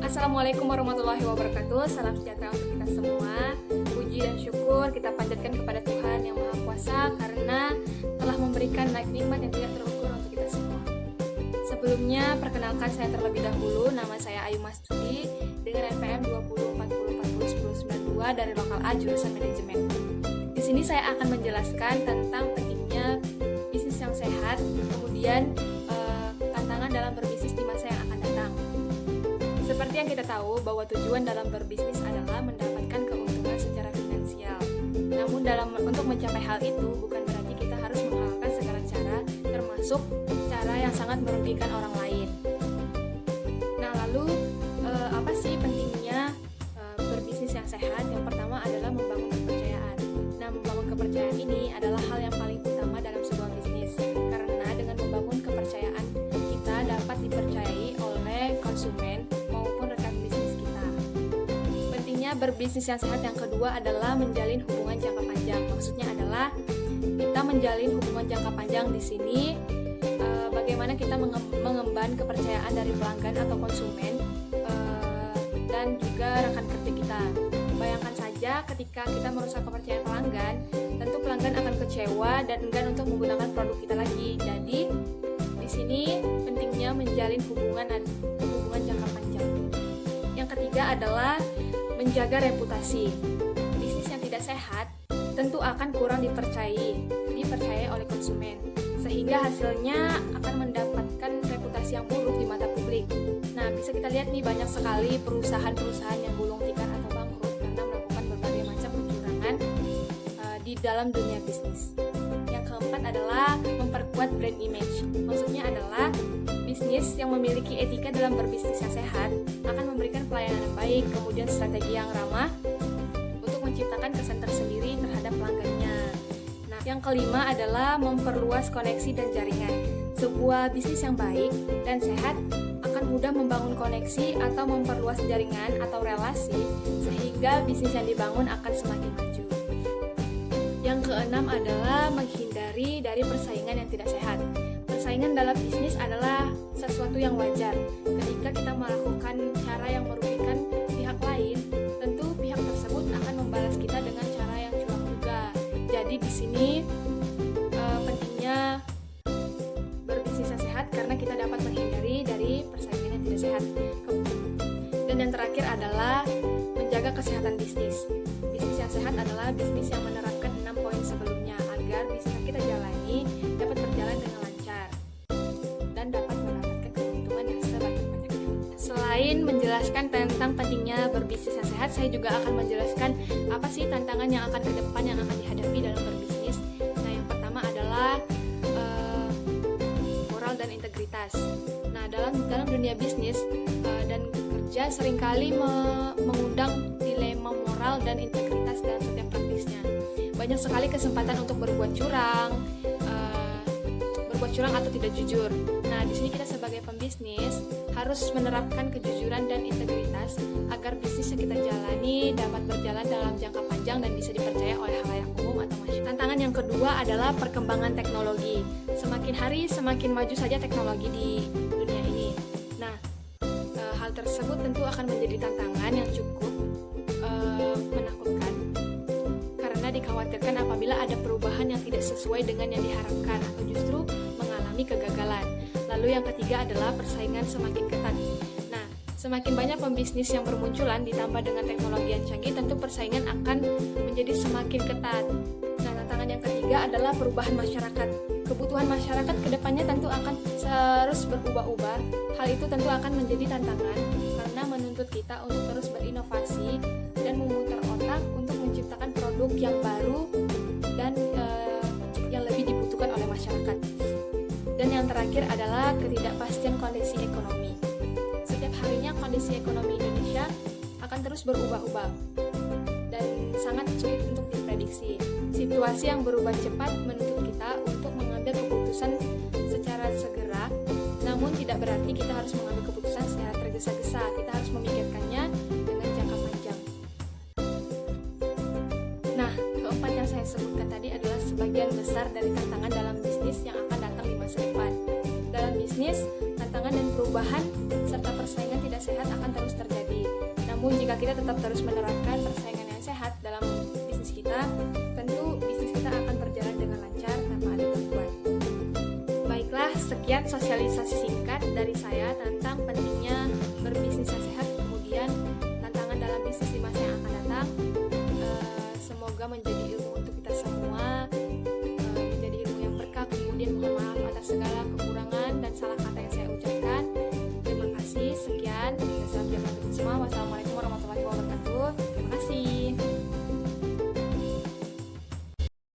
Assalamualaikum warahmatullahi wabarakatuh. Salam sejahtera untuk kita semua. Puji dan syukur kita panjatkan kepada Tuhan yang Maha Kuasa karena telah memberikan nikmat yang tidak terukur untuk kita semua. Sebelumnya, perkenalkan saya terlebih dahulu. Nama saya Ayu Mastuti dengan NPM 2040401092 dari Lokal A jurusan Manajemen. Di sini saya akan menjelaskan tentang pentingnya bisnis yang sehat, kemudian tantangan dalam berbisnis di masa yang akan datang. Seperti yang kita tahu bahwa tujuan dalam berbisnis adalah mendapatkan keuntungan secara finansial. Namun untuk mencapai hal itu bukan berarti kita harus menghalalkan segala cara, termasuk cara yang sangat merugikan orang lain. Nah, lalu apa sih pentingnya berbisnis yang sehat? Yang pertama adalah membangun kepercayaan. Nah, membangun kepercayaan ini adalah hal yang paling utama dalam sebuah bisnis, karena dengan membangun kepercayaan kita dapat dipercayai oleh konsumen maupun rekan bisnis kita. Pentingnya berbisnis yang sehat yang kedua adalah menjalin hubungan jangka panjang. Maksudnya adalah kita menjalin hubungan jangka panjang di sini bagaimana kita mengemban kepercayaan dari pelanggan atau konsumen dan juga rekan kerja kita. Bayangkan saja ketika kita merusak kepercayaan pelanggan, tentu pelanggan akan kecewa dan enggan untuk menggunakan produk kita lagi. Jadi di sini pentingnya menjalin hubungan jangka panjang. Yang ketiga adalah menjaga reputasi. Bisnis yang tidak sehat tentu akan kurang dipercayai oleh konsumen, sehingga hasilnya akan mendapatkan reputasi yang buruk di mata publik. Nah, bisa kita lihat nih banyak sekali perusahaan-perusahaan yang gulung tikar atau bangkrut karena melakukan berbagai macam kecurangan di dalam dunia bisnis. Yang keempat adalah memperkuat brand image. Maksudnya adalah bisnis yang memiliki etika dalam berbisnis yang sehat akan memberikan pelayanan yang baik, kemudian strategi yang ramah untuk menciptakan kesan tersendiri terhadap pelanggannya. Nah, yang kelima adalah memperluas koneksi dan jaringan. Sebuah bisnis yang baik dan sehat akan mudah membangun koneksi atau memperluas jaringan atau relasi sehingga bisnis yang dibangun akan semakin maju. Yang keenam adalah menghindari dari persaingan yang tidak sehat. Persaingan dalam bisnis adalah sesuatu yang wajar. Ketika kita melakukan cara yang merugikan pihak lain, tentu pihak tersebut akan membalas kita dengan cara yang curang juga. Jadi di sini pentingnya berbisnis yang sehat karena kita dapat menghindari dari persaingan yang tidak sehat. Dan yang terakhir adalah menjaga kesehatan bisnis. Bisnis yang sehat adalah bisnis yang menerapkan 6 poin sebelumnya agar bisnis yang kita jalani dapat berjalan dengan lancar dan dapat mendapatkan keuntungan yang sebanyak-banyaknya. Selain menjelaskan tentang pentingnya berbisnis yang sehat, saya juga akan menjelaskan apa sih tantangan yang akan ke depan yang akan dihadapi dalam berbisnis. Nah, yang pertama adalah moral dan integritas. Nah, dalam dunia bisnis dan kerja seringkali mengundang dilema moral dan integritas dalam setiap praktisnya. Banyak sekali kesempatan untuk berbuat curang atau tidak jujur. Nah, di sini kita sebagai pembisnis harus menerapkan kejujuran dan integritas agar bisnis yang kita jalani dapat berjalan dalam jangka panjang dan bisa dipercaya oleh khalayak umum atau masyarakat. Tantangan yang kedua adalah perkembangan teknologi. Semakin hari semakin maju saja teknologi di dunia ini. Nah, hal tersebut tentu akan menjadi tantangan yang cukup menakutkan karena dikhawatirkan apabila ada perubahan yang tidak sesuai dengan yang diharapkan atau justru mengalami kegagalan. Lalu yang ketiga adalah persaingan semakin ketat. Nah, semakin banyak pembisnis yang bermunculan ditambah dengan teknologi yang canggih, tentu persaingan akan menjadi semakin ketat. Nah, tantangan yang ketiga adalah perubahan masyarakat. Kebutuhan masyarakat kedepannya tentu akan terus berubah-ubah. Hal itu tentu akan menjadi tantangan karena menuntut kita untuk terus berinovasi dan memutar otak untuk menciptakan produk yang baru dan yang lebih dibutuhkan oleh masyarakat. Dan yang terakhir adalah ketidakpastian kondisi ekonomi. Setiap harinya kondisi ekonomi Indonesia akan terus berubah-ubah dan sangat sulit untuk diprediksi. Situasi yang berubah cepat menuntut kita untuk mengambil keputusan secara segera, namun tidak berarti kita harus mengambil keputusan secara tergesa-gesa. Kita harus memikirkannya dengan jangka panjang. Nah, keempat yang saya sebutkan tadi adalah sebagian besar dari tantangan dalam bisnis yang akan datang di masa depan. Dalam bisnis, tantangan dan perubahan serta persaingan tidak sehat akan terus terjadi. Namun jika kita tetap terus menerapkan persaingan yang sehat dalam bisnis kita, tentu bisnis kita akan berjalan dengan lancar tanpa ada gangguan. Baiklah, sekian sosialisasi singkat dari saya tentang pentingnya berbisnis yang sehat, kemudian tantangan dalam bisnis di masa yang akan datang. Semoga menjadi ilmu untuk kita semua.